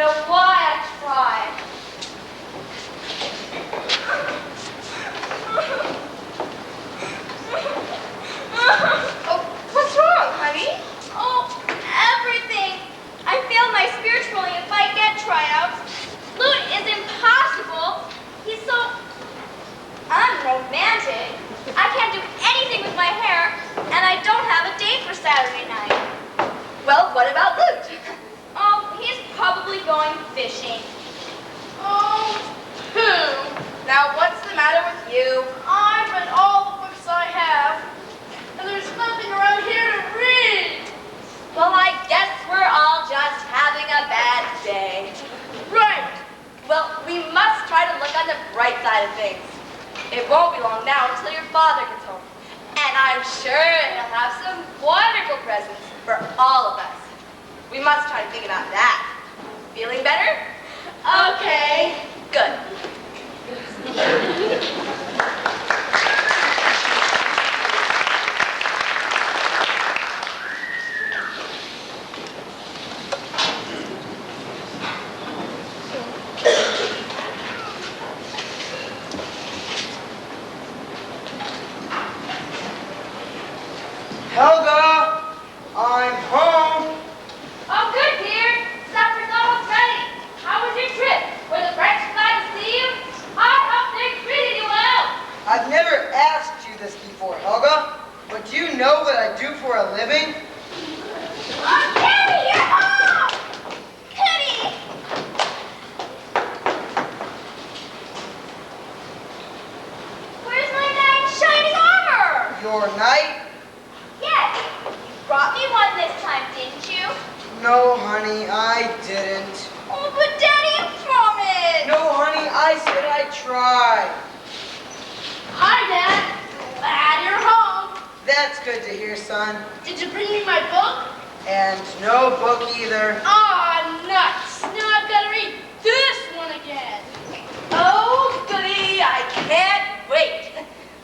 know why I tried. Oh, what's wrong, honey? Oh, everything. I failed my spiritually if I get tryouts. Flute is impossible. He's so unromantic. I can't do anything with my hair, and I don't have a date for Saturday night. Well, what about Luke? Oh, he's probably going fishing. Oh, now what's the matter with you? I've read all the books I have, and there's nothing around here to read. Well, I guess we're all just having a bad day. Right. Well, we must try to look on the bright side of things. It won't be long now until your father gets home. And I'm sure he'll have some wonderful presents for all of us. We must try to think about that. Feeling better? Okay. Good. Helga, I'm home. Oh, good, dear. Supper's almost ready. How was your trip? Were the French glad to see you? I hope they treated you well. I've never asked you this before, Helga, but do you know what I do for a living? Oh, Kitty, you're home! Kitty! Where's my knight in shining armor? Your knight? Yes. You brought me one this time, didn't you? No, honey, I didn't. Oh, but Daddy, you promised. No, honey, I said I'd try. Hi, Dad. Glad you're home. That's good to hear, son. Did you bring me my book? And no book either. Ah, nuts. Now I've got to read this one again. Oh, goody, I can't wait.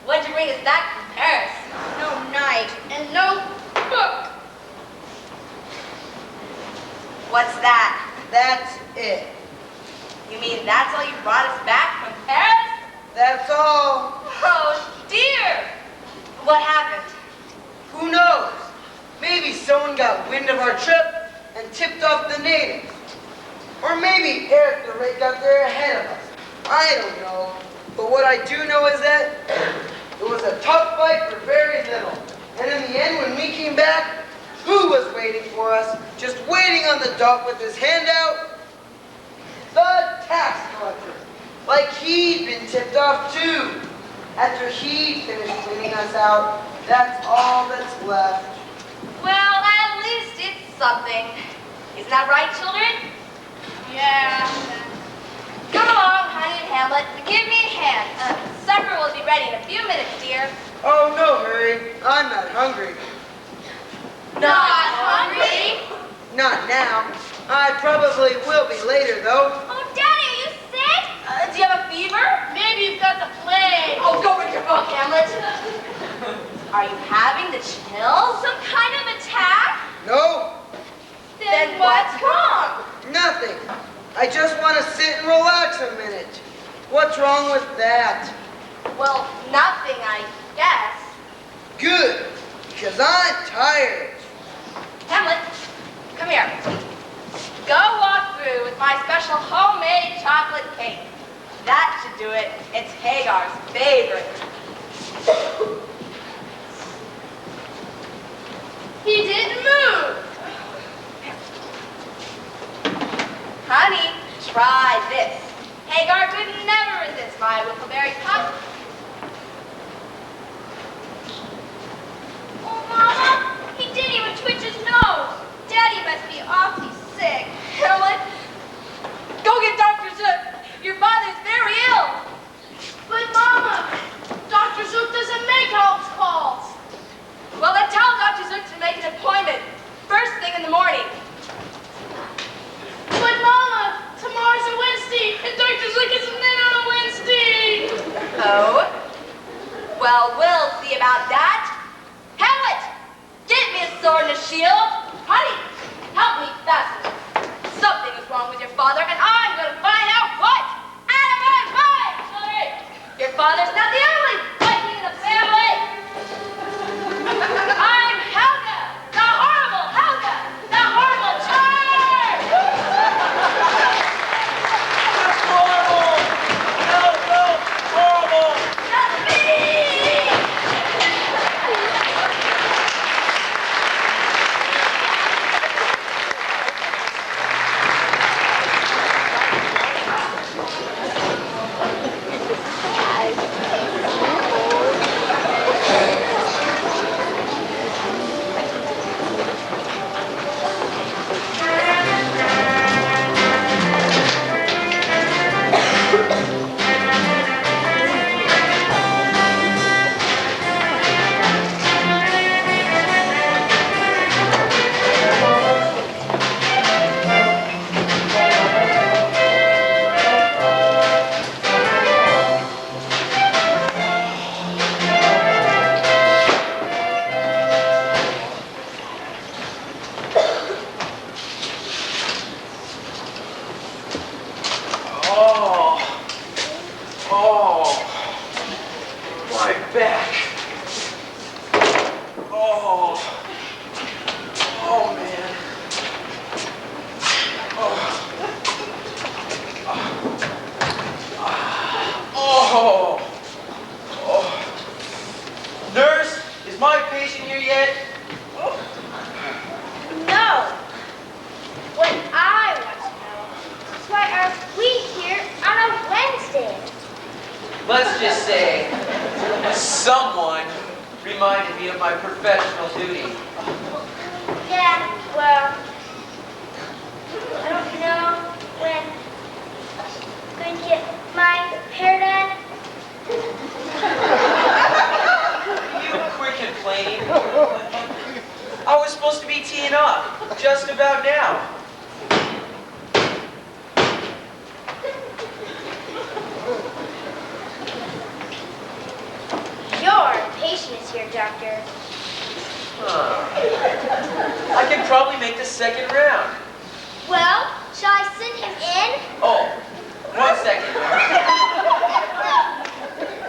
What'd you bring us back from Paris? No knight and no book. What's that? That's it. You mean that's all you brought us back from Paris? That's all. Oh, dear. What happened? Who knows? Maybe someone got wind of our trip and tipped off the natives. Or maybe Eric the Red got there ahead of us. I don't know. But what I do know is that it was a tough fight for very little. And in the end, when we came back, who was waiting for us? Just waiting on the dock with his hand out? The tax collector. Like he'd been tipped off too. After he'd finished cleaning us out, that's all that's left. Well, at least it's something. Isn't that right, children? Yeah. Come along, honey and Hamlet. Give me a hand. Supper will be ready in a few minutes, dear. Oh, no hurry. I'm not hungry. Not hungry? Not now. I probably will be later, though. Oh, Daddy, are you sick? Do you have a fever? Maybe you've got the plague. Oh, go read your book, Hamlet. Are you having the chills? Some kind of attack? No, Then what's wrong? nothing. I just want to sit and relax a minute. What's wrong with that? Well, nothing, I guess. Good, because I'm tired. Hamlet, come here. Go walk through with my special homemade chocolate cake. That should do it. It's Hagar's favorite. He didn't move. Honey, try this. Hagar could never resist my whippleberry pop. Oh, Mama, he didn't even twitch his nose. Daddy must be awfully sick. Hamlet, go get Dr. Zook. Your father's very ill. But Mama, Dr. Zook doesn't make house calls. Well, then tell Dr. Zook to make an appointment first thing in the morning. But Mama, tomorrow's a Wednesday, and Dr. Zook isn't in on a Wednesday. Oh? Well, we'll see about that. Hamlet, get me a sword and a shield. Honey, help me fasten. Something is wrong with your father, and I'm going to find out what. Out of my way, children! Your father's not the only Viking in the family. I'm Helga, the horrible Helga, the horrible child! Horrible! Helga! Horrible! That's me! My back. Oh man. Nurse, is my patient here yet? No. What I want to know is why are we here on a Wednesday? Let's just say someone reminded me of my professional duty. Yeah, well, I don't know when I'm going to get my hair done. You quit complaining. I was supposed to be teeing up just about now. Your patient is here, doctor. I can probably make the second round. Well, shall I send him in? Oh, 1 second.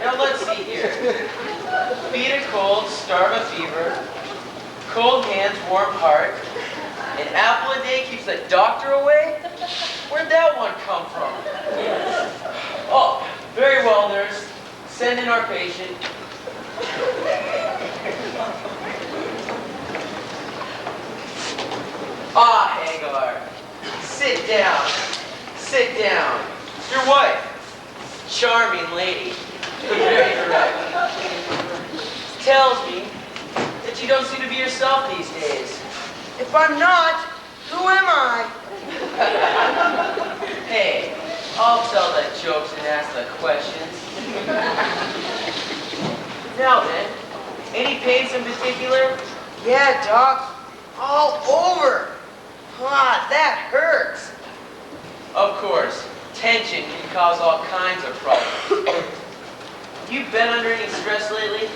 Now let's see here. Feet are cold, starve of fever. Cold hands, warm heart. An apple a day keeps the doctor away? Where'd that one come from? Oh, very well, nurse. Send in our patient. Ah, Hagar. Sit down. Sit down. Your wife. Charming lady. Very direct. Tells me that you don't seem to be yourself these days. If I'm not, who am I? Hey, I'll tell the jokes and ask the questions. Now then, any pains in particular? Yeah, Doc. All over. Ah, that hurts. Of course, tension can cause all kinds of problems. You been under any stress lately?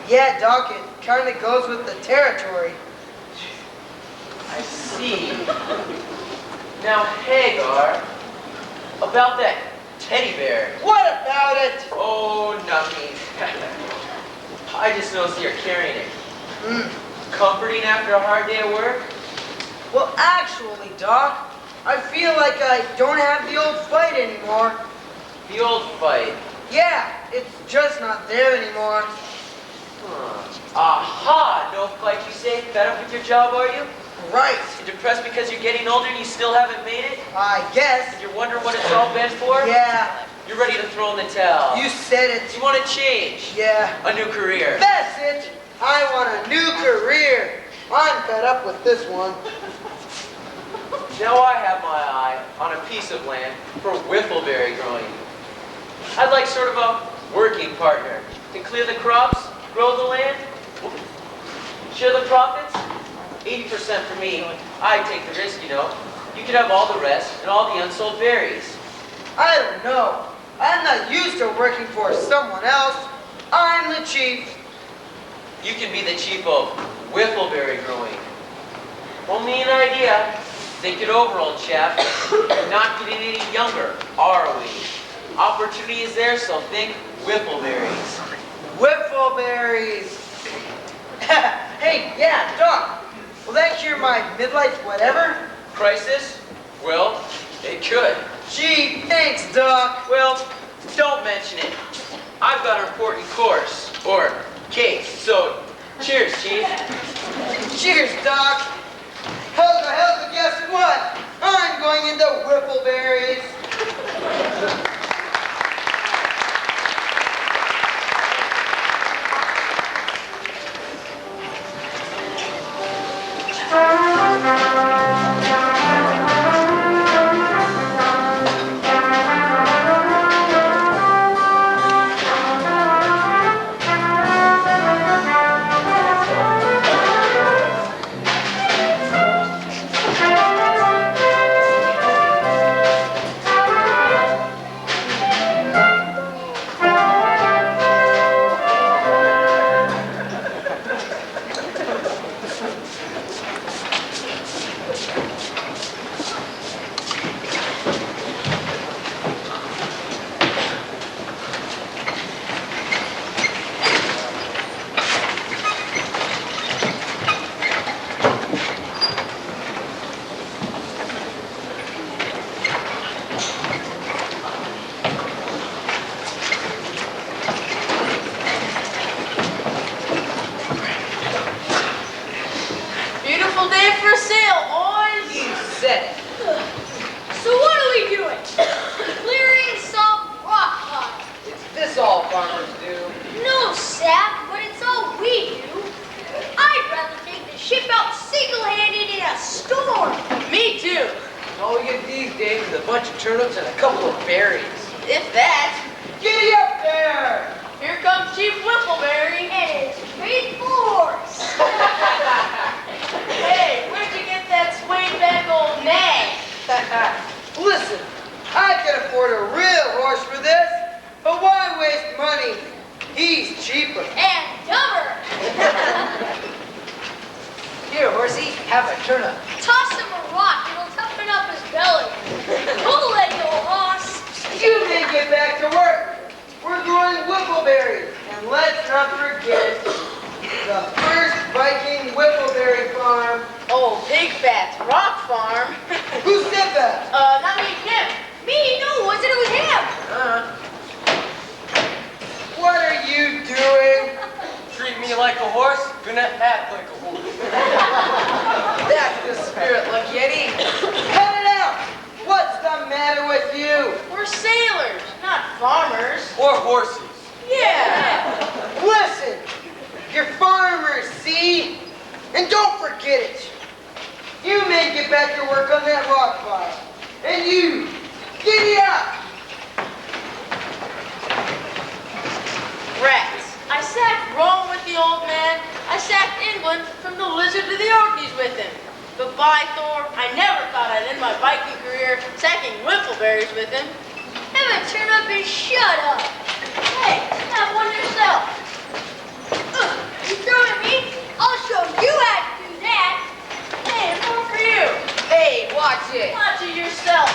Yeah, Doc, it kind of goes with the territory. I see. Now, Hagar, about that teddy bear. What about it? Oh, nothing. I just noticed you're carrying it. Mm. Comforting after a hard day of work? Well, actually, Doc, I feel like I don't have the old fight anymore. The old fight. Yeah, it's just not there anymore. Aha! No fight, you say? Fed up with your job, are you? Right. You're depressed because you're getting older and you still haven't made it? I guess. You're wondering what it's all been for? Yeah, You're ready to throw in the towel. you said it. You want to change? Yeah. A new career. That's it. I want a new career. I'm fed up with this one. Now I have my eye on a piece of land for whiffleberry growing. I'd like sort of a working partner to clear the crops, grow the land, share the profits. 80% for me. I take the risk, you know. You could have all the rest and all the unsold berries. I don't know. I'm not used to working for someone else. I'm the chief. You can be the chief of whiffleberry growing. Only an idea. Think it over, old chap. We're not getting any younger, are we? Opportunity is there, so think whiffleberries. Whiffleberries. Hey, yeah, Doc. Will that cure my midlife whatever? Crisis? Well, it could. Gee, thanks, Doc. Well, don't mention it. I've got an important course, or case, so cheers, Chief. Cheers, Doc. Helga, guess what? I'm going into whiffleberries. Beautiful day for a sail, boys. You said it. So what are we doing? Clearing some rock pile. It's this all farmers do. No, Sap, but it's all we do. I'd rather take the ship out single-handed in a storm. Me too. All you get these days is a bunch of turnips and a couple of berries. If that. Giddy up there! Here comes Chief Whiffleberry. And his faithful horse. Hey, where'd you get that swayed back old nag? Listen, I can afford a real horse for this, but why waste money? He's cheaper. And dumber. Here, horsey, have a turnip. Toss him a rock, it'll toughen up his belly. Pull that old horse. You may get back to work. We're growing whiffleberries, and let's not forget the first Viking whiffleberry farm. Old Pig Fat's rock farm. Who said that? Not me, him. Me? No, it wasn't. It was him. What are you doing? Treat me like a horse, gonna act like a horse. That's the spirit, look, Yeti. Cut it out! What's the matter with you? We're sailors, not farmers. Or horses. Yeah. Listen, you're farmers, see? And don't forget it. You may get back to work on that rock pile. And you, giddy up! Rats. I sacked Rome with the old man. I sacked England from the Lizard to the Orkneys with him. But by Thor, I never thought I'd end my Viking career sacking whiffleberries with him. Have a turnip and shut up. Hey, have one yourself. You throw it at me? I'll show you how to do that. Hey, more for you. Hey, watch it. Watch it yourself.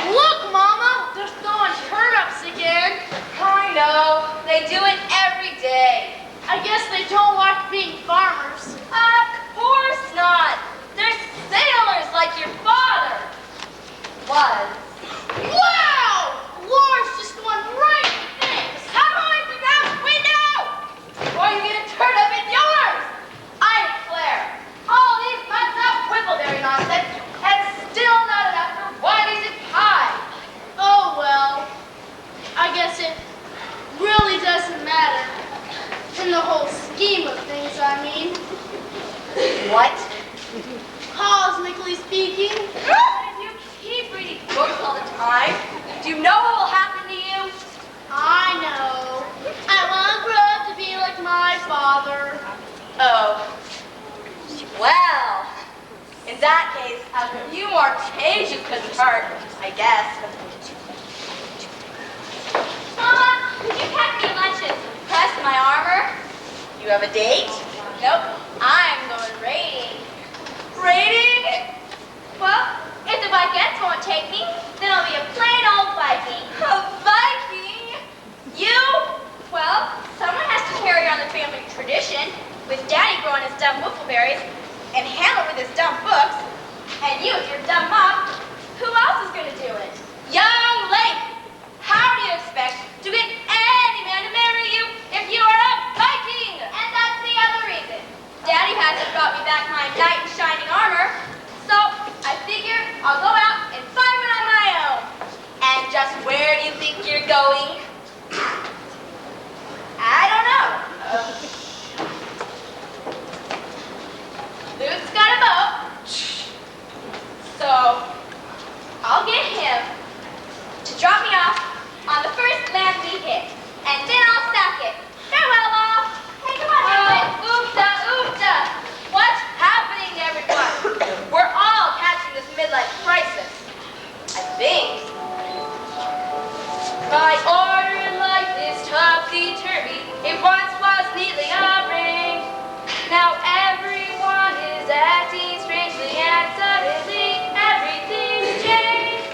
Look, Mama, they're throwing turnips again. I know. They do it every day. I guess they don't like being farmers. Of course not. They're sailors like your father was. Wow! Laura's just going right to things. How do I think out the window? Or you get a turnip in yours? I declare, all these months of whiffleberry nonsense and still not enough for Whitey's and pie. Oh well. I guess it really doesn't matter. In the whole scheme of things, I mean. What? Cosmically speaking. If you keep reading books all the time. Do you know what will happen to you? I know. I want to grow up to be like my father. Oh. Well, in that case, a few more pages couldn't hurt, I guess. Mama, could you pack me lunch and press my armor? You have a date? Nope, I'm going raiding. Raiding? Well, if the Vikettes won't take me, then I'll be a plain old Viking. A Viking? You? Well, someone has to carry on the family tradition, with Daddy growing his dumb whiffleberries, and Hamlet with his dumb books, and you with your dumb mop. Who else is going to do it? Young lady, how do you expect to get any man to marry you if you are a Viking? And that's the other reason. Daddy hasn't brought me back my knight in shining armor, so I figure I'll go out and find one on my own. And just where do you think you're going? I don't know. Luke's got a boat, so I'll get him to drop me off on the first land we hit, and then I'll sack it. Farewell, all. Hey, come on, Hamlet. Oopta, oopta. What's happening to everyone? We're all catching this midlife crisis, I think. My order in life is topsy-turvy. It once was neatly arranged. Now everyone is acting strangely, and suddenly everything's changed.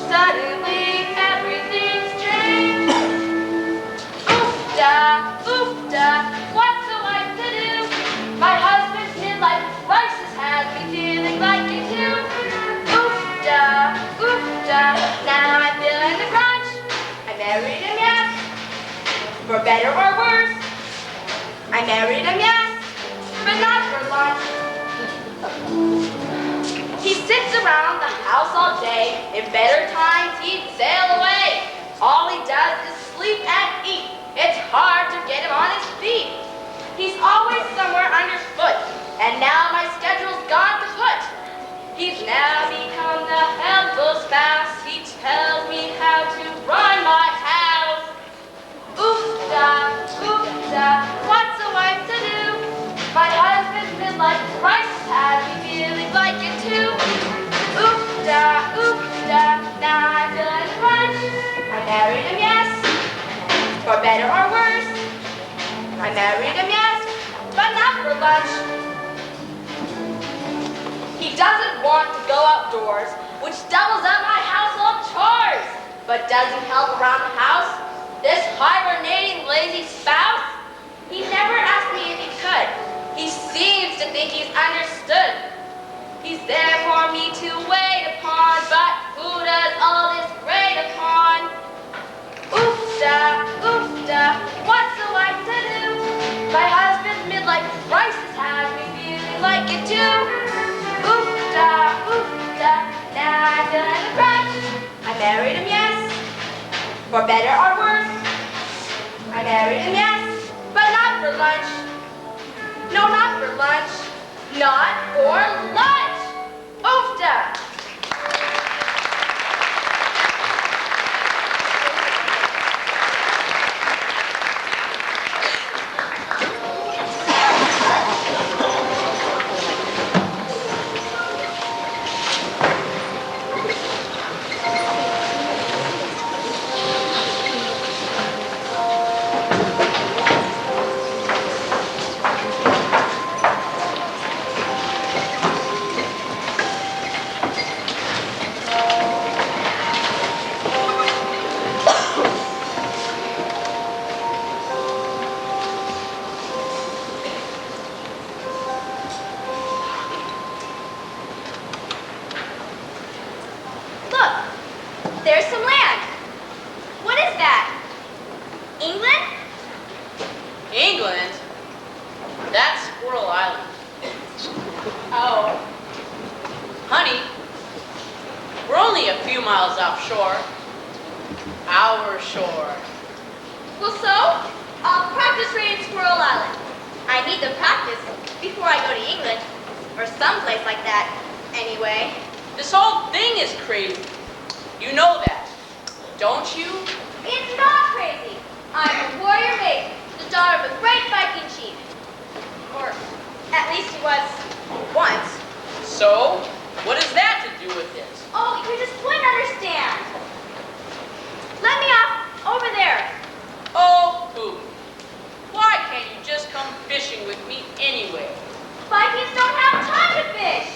Suddenly everything's changed. Oofda, oofda, what's a wife to do? My husband's midlife crisis has me feeling like it too. Oofda, oofda, now I'm feeling the crunch. I married him, yes, for better or worse. I married him, yes, but not for lunch. He sits around the house all day. In better times, he'd sail away. All he does is sleep and eat. It's hard to get him on his feet. He's always somewhere underfoot, and now my schedule's gone kaput. He's now become the helpless spouse. He tells me how to run my house. Oofda, oofda, what's a wife to do? My husband's midlife crisis has me feeling like it too. Oofda, oofda, now I'm feeling the crunch. I married him, yes, for better or worse. I married him, yes, but not for lunch. He doesn't want to go outdoors, which doubles up my household chores, but doesn't help around the house. This hibernating lazy spouse, he never asked me if he could. He seems to think he's understood. He's there for me to wait upon, but who does all this great upon? Oofda, oofda, what's a wife to do? My husband's midlife crisis has me feeling like it too. Oofda, oofda, now I'm feeling the crunch. I married him, yes, for better or worse. I married him, yes, but not for lunch. No, not for lunch. Not for lunch. Oofda. There's some land. What is that? England? England? That's Squirrel Island. Oh. Honey, we're only a few miles offshore. Our shore. Well, so, I'll practice raiding Squirrel Island. I need the practice before I go to England, or someplace like that, anyway. This whole thing is crazy. You know that, don't you? It's not crazy. I'm a warrior maiden, the daughter of a great Viking chief. Or at least he was once. So, what does that to do with this? Oh, you just wouldn't understand. Let me off over there. Oh, pooh. Why can't you just come fishing with me anyway? Vikings don't have time to fish.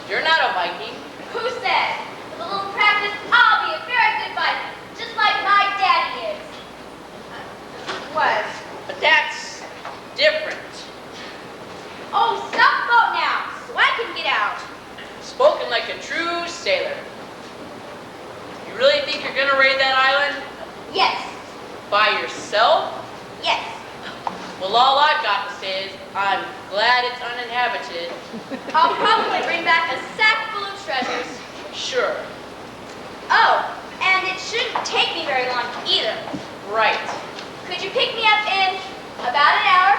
You're not a Viking. Who said? With a little practice, I'll be a very good Viking, just like my daddy is. Was. But that's different. Oh, stop the boat now, so I can get out. Spoken like a true sailor. You really think you're gonna raid that island? Yes, By yourself? yes. Well, all I've got to say is, I'm glad it's uninhabited. I'll probably bring back a sack full of treasures. Sure. Oh, and it shouldn't take me very long either. Right. Could you pick me up in about an hour?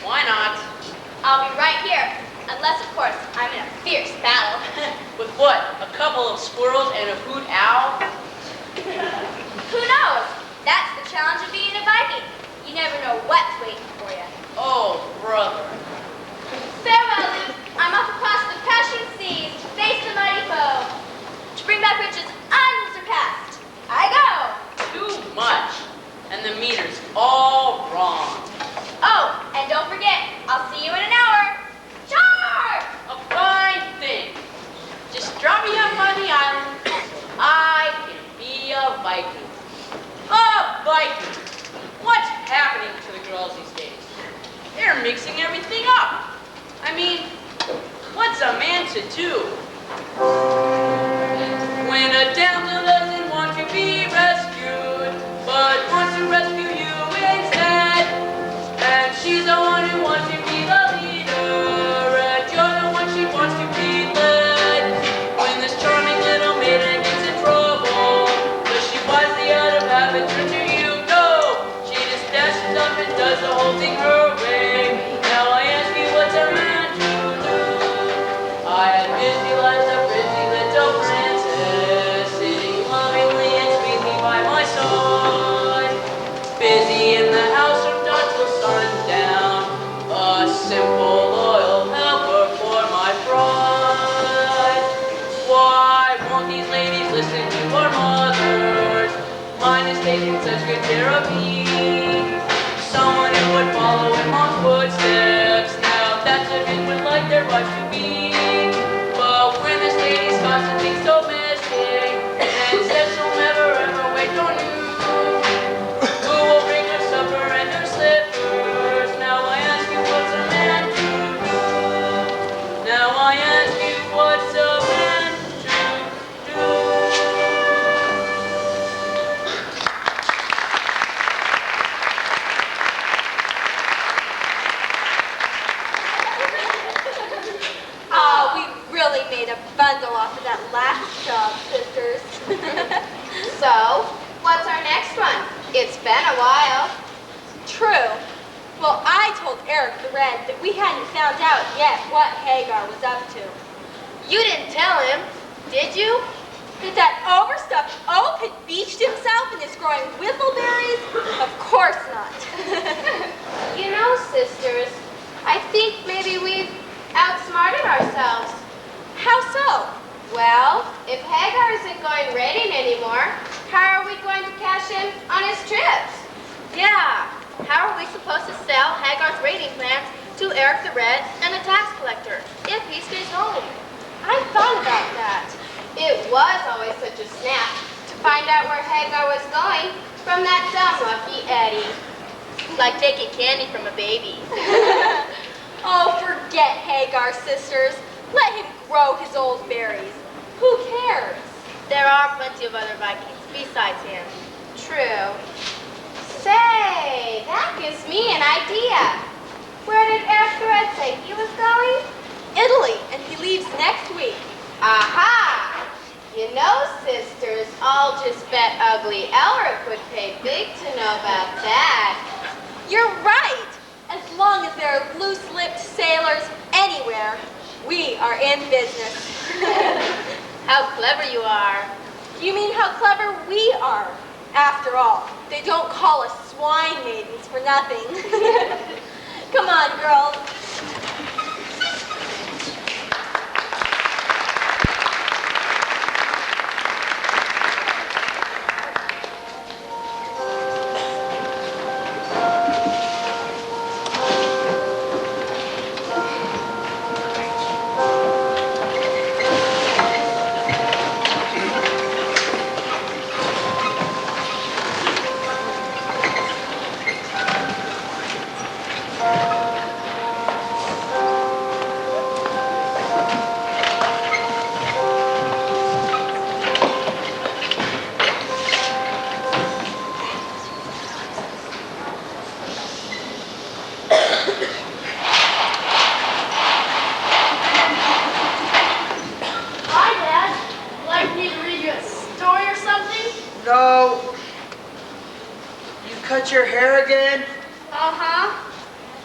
Why not? I'll be right here, unless, of course, I'm in a fierce battle. With what? A couple of squirrels and a hoot owl? Who knows? That's the challenge of being a Viking. You never know what's waiting for you. Oh, brother. Farewell, Luke. I'm off across the crashing seas to face the mighty foe, to bring back riches unsurpassed. I go. Too much. And the meter's all wrong. Oh, and don't forget, I'll see you in an hour. Charge! A fine thing. Just drop me off on the island. I can be a Viking. A Viking. What's happening to the girls these days? They're mixing everything up. I mean, what's a man to do? When a damsel doesn't want to be rescued, but wants to rescue you instead, and she's the one who wants to be the leader, and you're the one she wants to be led. When this charming little maiden gets in trouble, does she wise the other half and turn to you? No, she just dashes up and does the whole thing her way. Now I ask you, what's a man to do? I had visualized a pretty little princess sitting lovingly and sweetly by my side, busy in the house from dawn till sundown, a simple loyal helper for my bride. Why won't these ladies listen to our mothers? Mine is taking such good care of me. Someone who would follow in mom's footsteps. Now that's what men would like their wives to be. But when this lady's constantly domestic and says she'll never ever wait on you, who will bring her supper and her slippers? Now I ask you, what's a man to do? Now I ask you, what's a man to do? Oh, we really made a bundle off of that last job, sisters. So, what's our next one? It's been a while. True. Well, I told Eric the Red that we hadn't found out yet what Hagar was up to. You didn't tell him, did you? That that overstuffed oaf had beached himself and is growing whiffleberries? Of course not. You know, sisters, I think maybe we've outsmarted ourselves. How so? Well, if Hagar isn't going raiding anymore, how are we going to cash in on his trips? Yeah, how are we supposed to sell Hagar's raiding plans to Eric the Red and the tax collector if he stays home? I thought about that. It was always such a snap to find out where Hagar was going from that dumb lucky Eddie. Like taking candy from a baby. Oh, forget Hagar, sisters. Let him grow his old berries. Who cares? There are plenty of other Vikings besides him. True. Say, that gives me an idea. Where did Eric the Red say he was going? Italy, and he leaves next week. Aha! You know, sisters, I'll just bet ugly Elric would pay big to know about that. You're right. As long as there are loose-lipped sailors anywhere, we are in business. How clever you are. You mean how clever we are? After all, they don't call us swine maidens for nothing. Come on, girls. No. You cut your hair again? Uh-huh.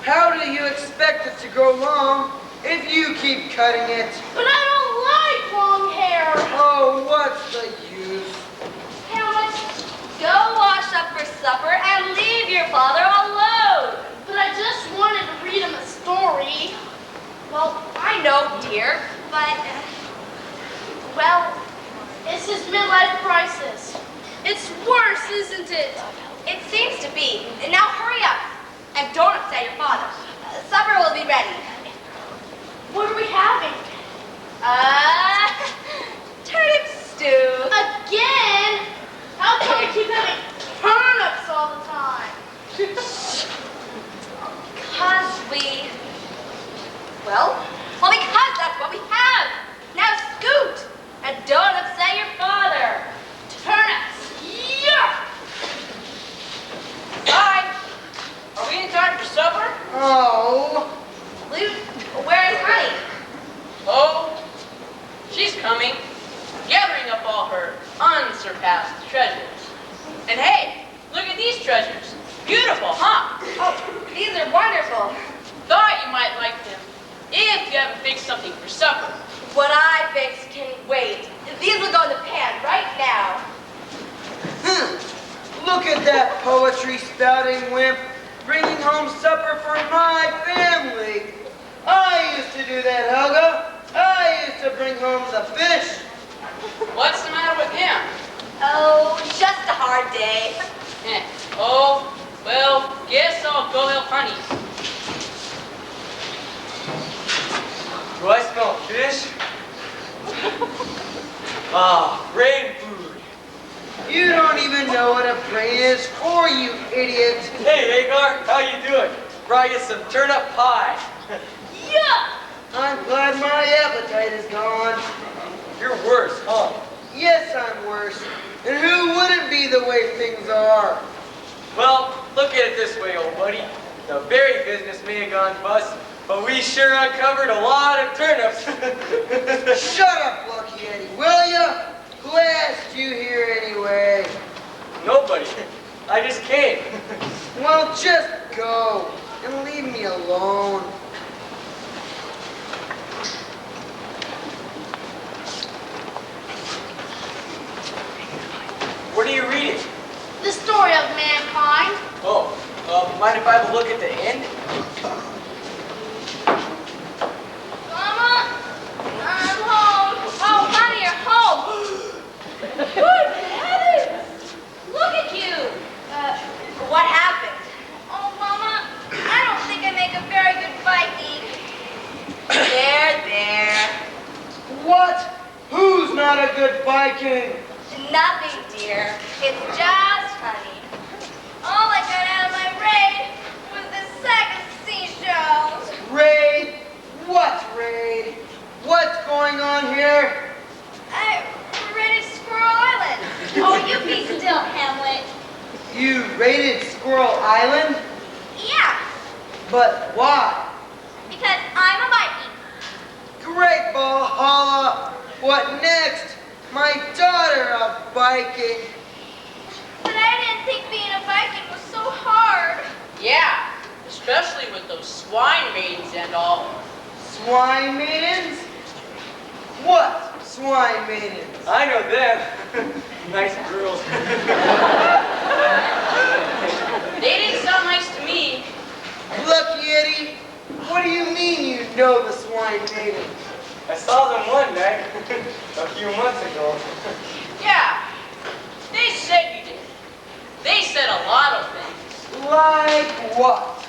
How do you expect it to grow long if you keep cutting it? But I don't like long hair. Oh, what's the use? Hamlet, go wash up for supper and leave your father alone. But I just wanted to read him a story. Well, I know, dear, but... well, it's his midlife crisis. It's worse, isn't it? It seems to be. Now hurry up. And don't upset your father. Supper will be ready. What are we having? Turnip stew. Again? How come we keep having turnips all the time? Because that's what we have. Now scoot. And don't upset your father. Turnips. Yeah. Hi. Are we in time for supper? Oh. Luke, where is Honey? Oh, she's coming, gathering up all her unsurpassed treasures. And hey, look at these treasures. Beautiful, huh? Oh, these are wonderful. Thought you might like them if you haven't fixed something for supper. What I fixed can wait. These will go in the pan right now. Look at that poetry spouting wimp bringing home supper for my family. I used to do that, Helga. I used to bring home the fish. What's the matter with him? Oh, just a hard day. Oh, well, guess I'll go help Honey. Do I smell fish? Ah, brain food. You don't even know what a brain is for, you idiot. Hey, Hagar, how you doing? Brought you some turnip pie. Yeah. I'm glad my appetite is gone. You're worse, huh? Yes, I'm worse. And who wouldn't be the way things are? Well, look at it this way, old buddy. The berry business may have gone bust, but we sure uncovered a lot of turnips. Shut up, Lucky Eddie, will ya? Who asked you here anyway? Nobody. I just came. Well, just go and leave me alone. What are you reading? The story of mankind. Oh, mind if I have a look at the end? Mama, I'm home. Oh, Honey, you're home. Good heavens! Look at you. What happened? Oh, Mama, I don't think I make a very good Viking. There. What? Who's not a good Viking? Nothing, dear. It's just Honey. All I got out of my raid was this sack of seashells. Raid? What raid? What's going on here? I raided Squirrel Island. Oh, you be still, Hamlet. You raided Squirrel Island? Yeah, But why? because I'm a Viking. Great Valhalla! What next? My daughter a Viking. But I didn't think being a Viking was so hard. Yeah, especially with those swine maidens and all. Swine maidens? What? swine maidens. I know them. Nice girls. They didn't sound nice to me. Lucky Eddie, what do you mean you know the swine maidens? I saw them one night, a few months ago. Yeah, they said you did. They said a lot of things. Like what?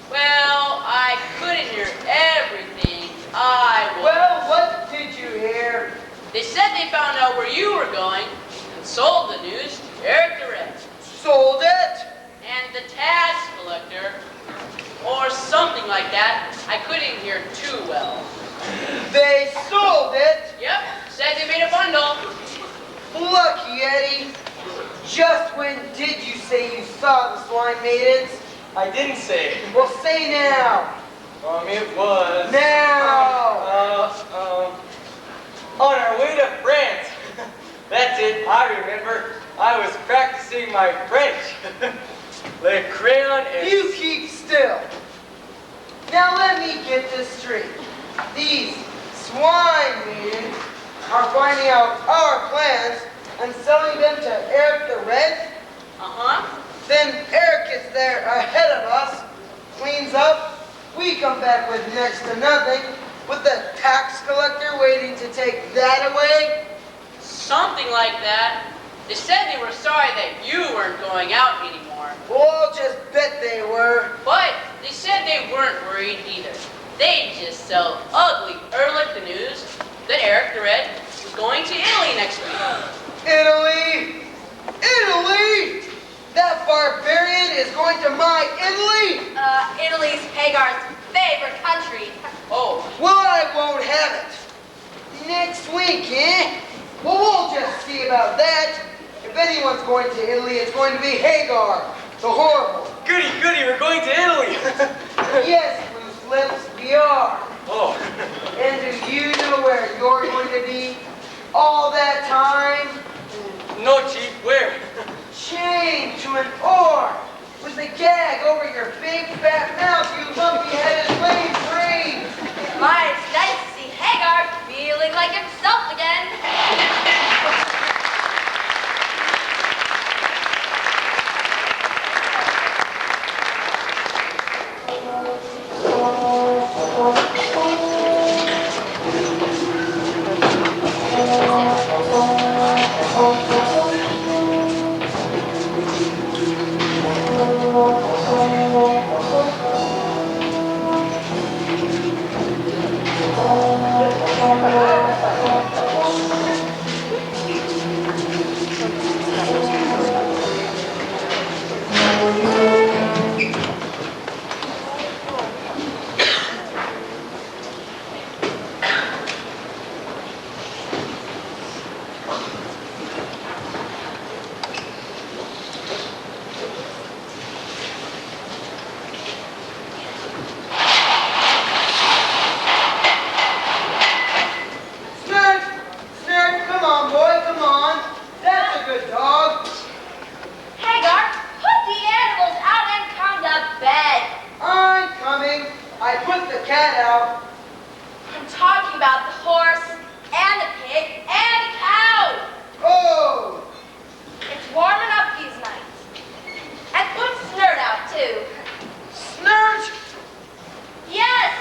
Well, I couldn't hear everything. Well, what did you hear? They said they found out where you were going and sold the news to Eric the Red Sold it? and the tax collector, or something like that. I couldn't hear too well. They sold it? Yep, said they made a bundle. Lucky Eddie. Just when did you say you saw the swine maidens? I didn't say. Well, say now. It was. Now. On our way to France. That's it, I remember. I was practicing my French. Le crayon and... You keep still. Now let me get this straight. These swine maidens are finding out our plans and selling them to Eric the Red. Uh-huh. Then Eric is there ahead of us, cleans up. We come back with next to nothing, with the tax collector waiting to take that away. Something like that. They said they were sorry that you weren't going out anymore. Well, I'll just bet they were. But they said they weren't worried either. They just so ugly overlooked the news that Eric the Red was going to Italy next week. Italy! Italy! That barbarian is going to my Italy! Italy's Hagar's favorite country. Oh, Well, I won't have it. Next week, eh? Well, we'll just see about that. If anyone's going to Italy, it's going to be Hagar the Horrible. Goody, goody, we're going to Italy. Yes, loose lips, we are. Oh. And do you know where you're going to be all that time? No, Chief, where? Chained to an oar with a gag over your big fat mouth, you lumpy-headed lame brain. My, it's nice to see Hagar feeling like himself again. Snert, come on, boy, come on. That's a good dog. Hagar, put the animals out and come to bed. I'm coming. I put the cat out. I'm talking about the horse and the pig and the cow. Oh, It's warming up these nights. And put Snert out too. Snert! Yes,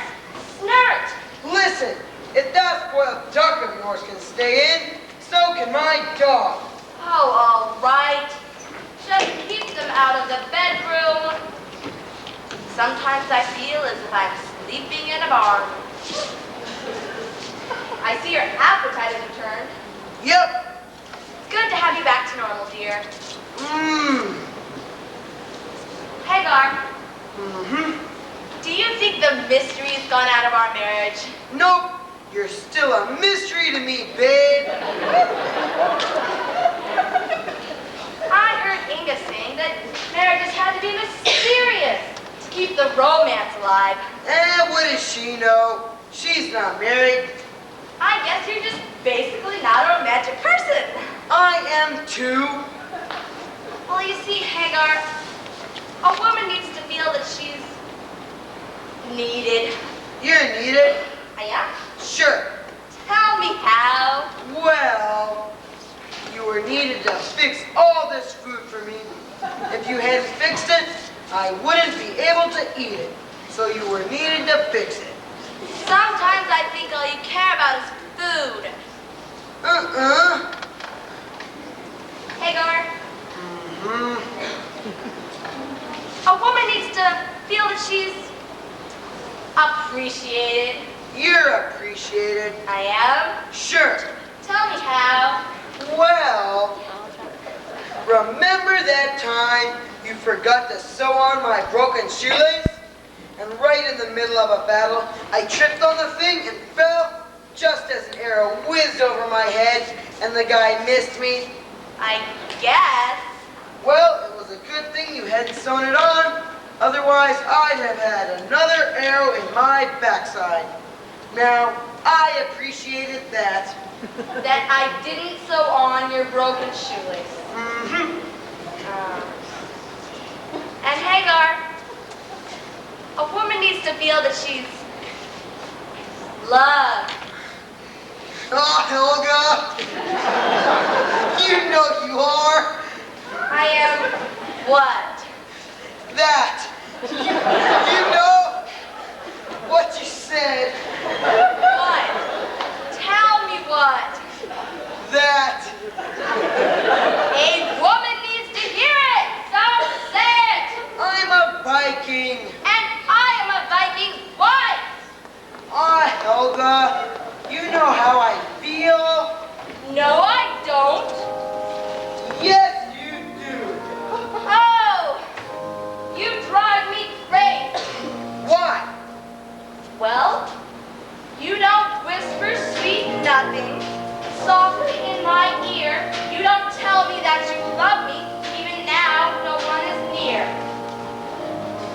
Snert. Listen, if that spoiled duck of yours can stay in, so can my dog. Oh, all right. Just keep them out of the bedroom. Sometimes I feel as if I'm sleeping in a barn. I see your appetite has returned. Yep. It's good to have you back to normal, dear. Mmm. Hagar, Mm-hmm. do you think the mystery's gone out of our marriage? Nope. You're still a mystery to me, babe. I heard Inga saying that marriages had to be mysterious to keep the romance alive. What does she know? She's not married. I guess you're just basically not a romantic person. I am too. Well, you see, Hagar, a woman needs to feel that she's needed. You're needed. I am? Sure. Tell me how. Well, you were needed to fix all this food for me. If you hadn't fixed it, I wouldn't be able to eat it. So you were needed to fix it. Sometimes I think all you care about is food. Hagar, a woman needs to feel that she's appreciated. You're appreciated. I am. Sure. Tell me how. Well, remember that time you forgot to sew on my broken shoelace? And right in the middle of a battle, I tripped on the thing and fell just as an arrow whizzed over my head and the guy missed me. I guess. Well, it was a good thing you hadn't sewn it on. Otherwise, I'd have had another arrow in my backside. Now, I appreciated that. That I didn't sew on your broken shoelace. And Hagar, a woman needs to feel that she's loved. Oh, Helga! You know you are. I am what? That. You know what you said. What? Tell me what? That. A woman needs to hear it, so say it. I'm a Viking. And I am a Viking's wife. Ah, Helga, you know how I feel. No, I don't. Yes, you do. Oh, you drive me crazy. Why? Well, you don't whisper sweet nothing softly in my ear. You don't tell me that you love me. Even now, no one is near.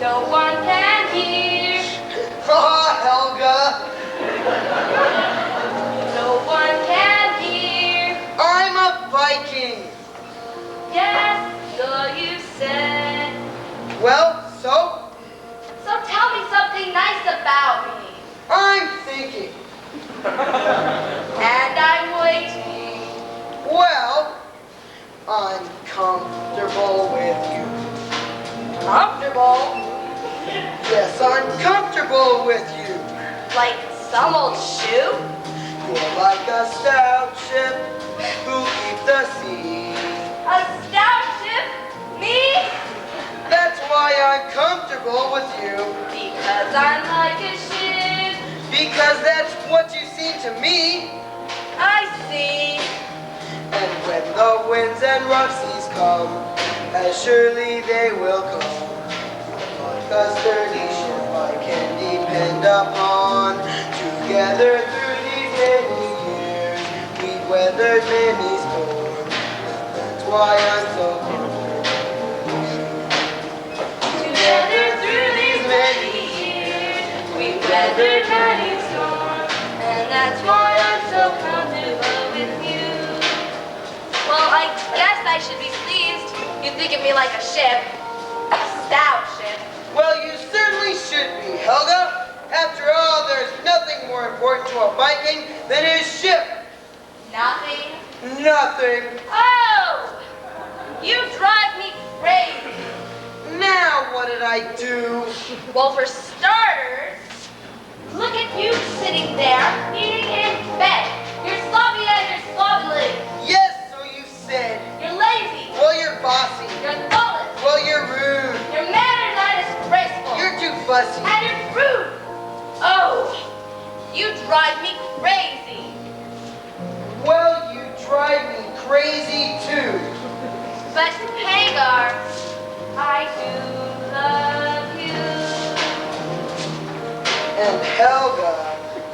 No one can hear. Ah, Helga, No one can hear. I'm a Viking. Yes, so you said. Well, so? So tell me something nice about me. I'm thinking. And I'm waiting. Well, I'm comfortable with you. Comfortable? Yes, I'm comfortable with you. Like some old shoe? You're like a stout ship who keeps the sea. A stout ship? Me? That's why I'm comfortable with you. Because I'm like a ship. Because that's what you seem to me. I see. And when the winds and rough seas come, as surely they will come, like a sturdy ship I can depend upon. Together through these many years, we've weathered many storms. That's why I'm so comfortable. Together through these many years, we've weathered many storms. And that's why I'm so comfortable with you. Well, I guess I should be pleased. You think of me like a ship. A stout ship. Well, you certainly should be, Helga. After all, there's nothing more important to a Viking than his ship. Nothing. Nothing. Oh! You drive me crazy. Now what did I do? Well, for starters, look at you sitting there, eating in bed. You're sloppy and you're slovenly. Yes, so you said. You're lazy. Well, you're bossy. You're thoughtless. Well, you're rude. Your manners are disgraceful. You're too fussy. And you're rude. Oh, you drive me crazy. Well, you drive me crazy too. But Hagar, I do love you. And Helga,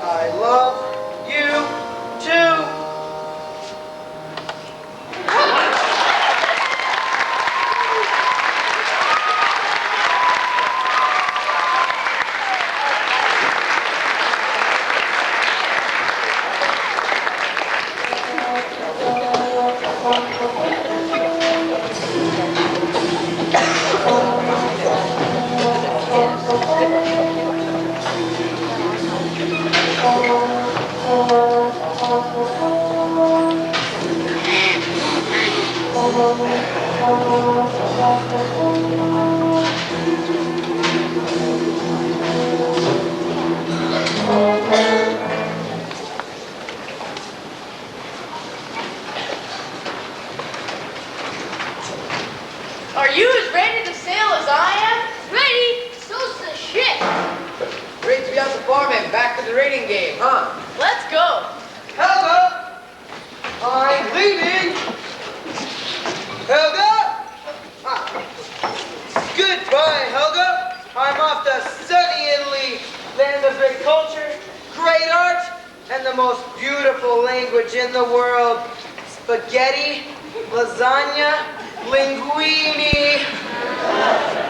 I love you too. Are you as ready to sail as I am? Ready? So's the ship. Great to be out the farm and back to the reading game, huh? Let's go. Helga! I'm leaving! Helga! Goodbye, Helga! I'm off to sunny Italy, land of great culture, great art, and the most beautiful language in the world. Spaghetti, lasagna, linguine.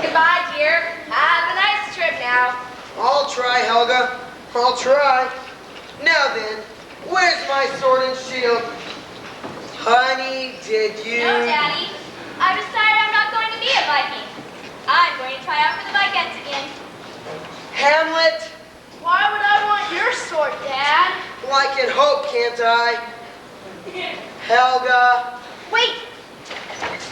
Goodbye, dear. Have a nice trip now. I'll try, Helga. I'll try. Now then, where's my sword and shield? Honey, did you... No, Daddy. I've decided I'm not going to be a Viking. I'm going to try out for the Vikings again. Hamlet? Why would I want your sword, Dad? Well, I can hope, can't I? Helga? Wait.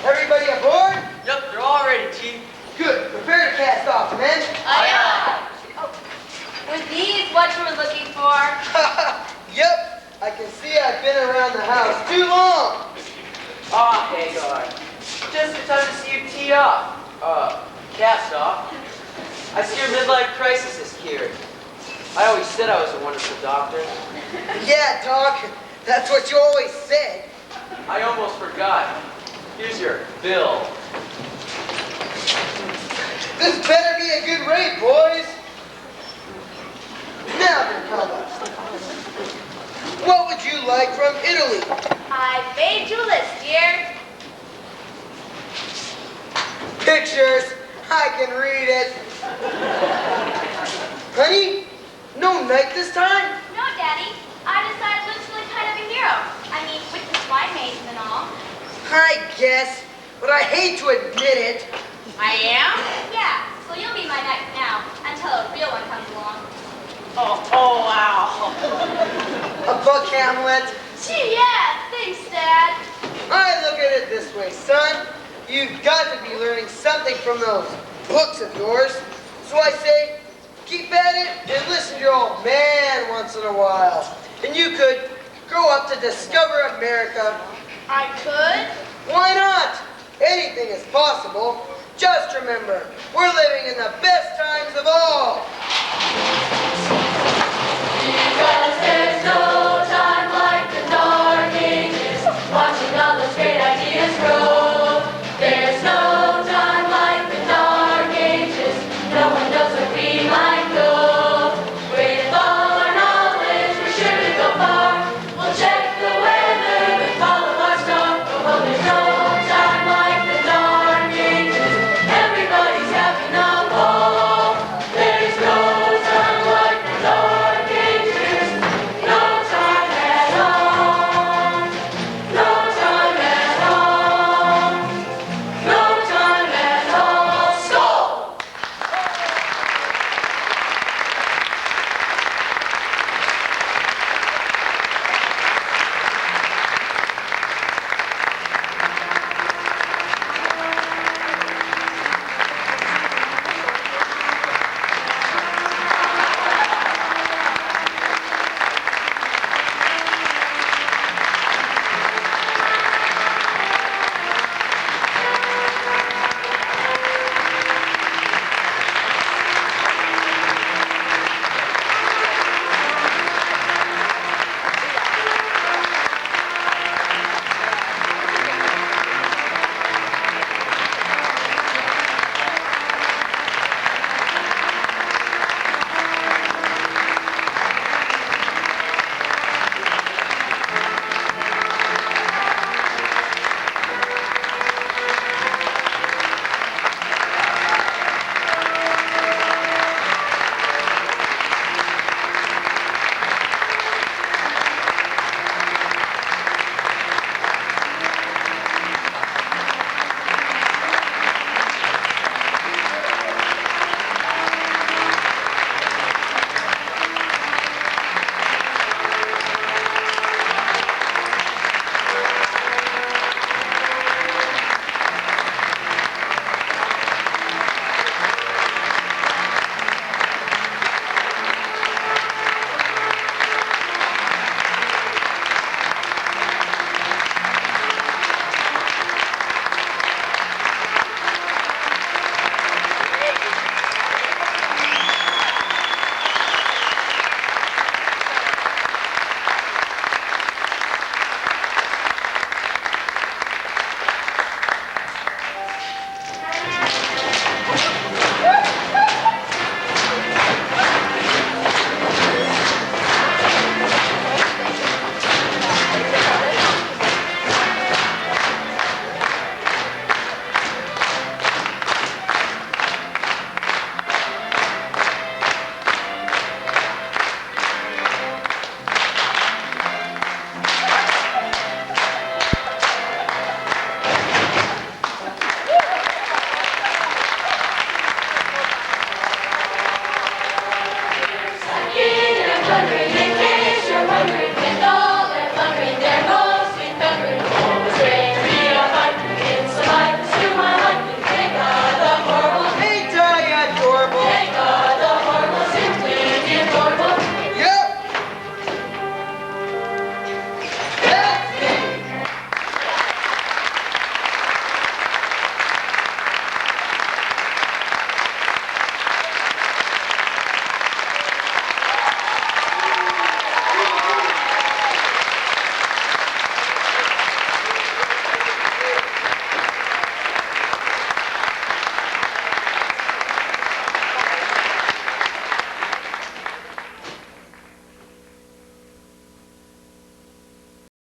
Everybody aboard? Yep, they're all ready, Chief. Good. Prepare to cast off, men. Aye. Oh, were these what you were looking for? Yep. I can see I've been around the house too long. Ah, Hagar. Just in time to see you tee off. Cast off. I see your midlife crisis is cured. I always said I was a wonderful doctor. Yeah, Doc. That's what you always said. I almost forgot. Here's your bill. This better be a good raid, boys. Now then, Helga. What would you like from Italy? I made you a list, dear. Pictures. I can read it. Honey, no knight this time? No, Daddy. I decided Luke's really kind of a hero. I mean, with the swine maiden and all. I guess, but I hate to admit it. I am? Yeah, so you'll be my knight now until a real one comes along. Oh, wow. A book, Hamlet. Gee, yeah, thanks, Dad. I look at it this way, son. You've got to be learning something from those books of yours. So I say, keep at it and listen to your old man once in a while. And you could grow up to discover America. I could? Why not? Anything is possible. Just remember, we're living in the best times of all. You gotta stay